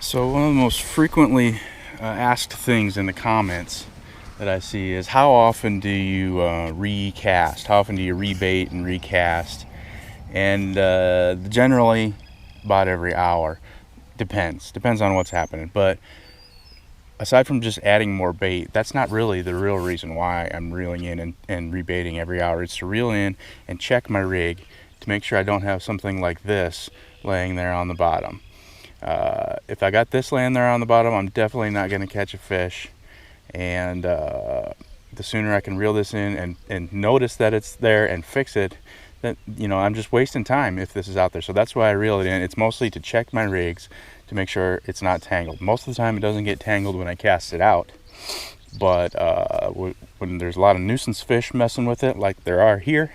So one of the most frequently asked things in the comments that I see is, how often do you recast? How often do you rebait and recast? And generally about every hour. Depends on what's happening. But aside from just adding more bait, that's not really the real reason why I'm reeling in and rebaiting every hour. It's to reel in and check my rig to make sure I don't have something like this laying there on the bottom. If I got this laying there on the bottom, I'm definitely not going to catch a fish. And the sooner I can reel this in and notice that it's there and fix it, that, I'm just wasting time if this is out there. So that's why I reel it in. It's mostly to check my rigs to make sure it's not tangled. Most of the time it doesn't get tangled when I cast it out, but when there's a lot of nuisance fish messing with it, like there are here,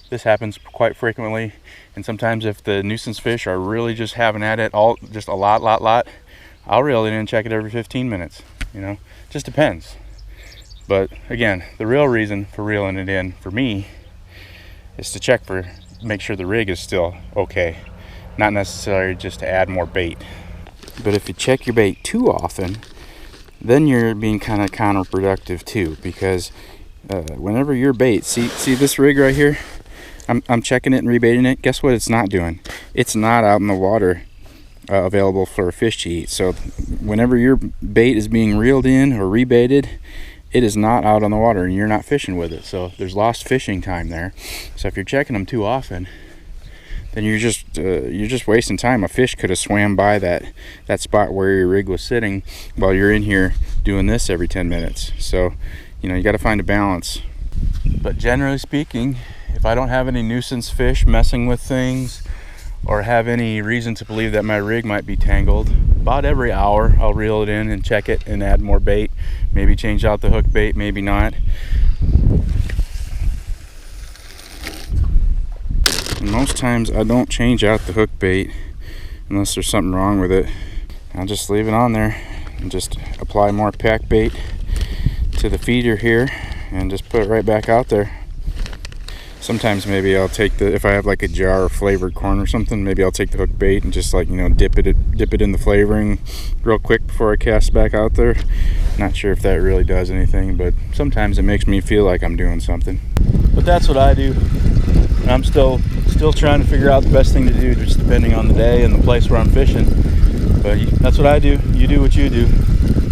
this happens quite frequently. And sometimes if the nuisance fish are really just having at it just a lot, I'll reel it in and check it every 15 minutes. Just depends. But again, the real reason for reeling it in for me is to make sure the rig is still okay, not necessarily just to add more bait. But if you check your bait too often, then you're being kind of counterproductive too, because whenever your bait, see this rig right here, I'm checking it and rebaiting it. Guess what it's not doing? It's not out in the water available for a fish to eat. So whenever your bait is being reeled in or rebaited, it is not out on the water and you're not fishing with it. So there's lost fishing time there. So if you're checking them too often, then you're just wasting time. A fish could have swam by that spot where your rig was sitting while you're in here doing this every 10 minutes. So you got to find a balance. But generally speaking, if I don't have any nuisance fish messing with things or have any reason to believe that my rig might be tangled, about every hour I'll reel it in and check it and add more bait. Maybe change out the hook bait, maybe not. And most times I don't change out the hook bait unless there's something wrong with it. I'll just leave it on there and just apply more pack bait to the feeder here and just put it right back out there. Sometimes maybe I'll take if I have like a jar of flavored corn or something, maybe I'll take the hook bait and just dip it in the flavoring real quick before I cast back out there. Not sure if that really does anything, but sometimes it makes me feel like I'm doing something. But that's what I do. I'm still trying to figure out the best thing to do, just depending on the day and the place where I'm fishing. But that's what I do. You do what you do.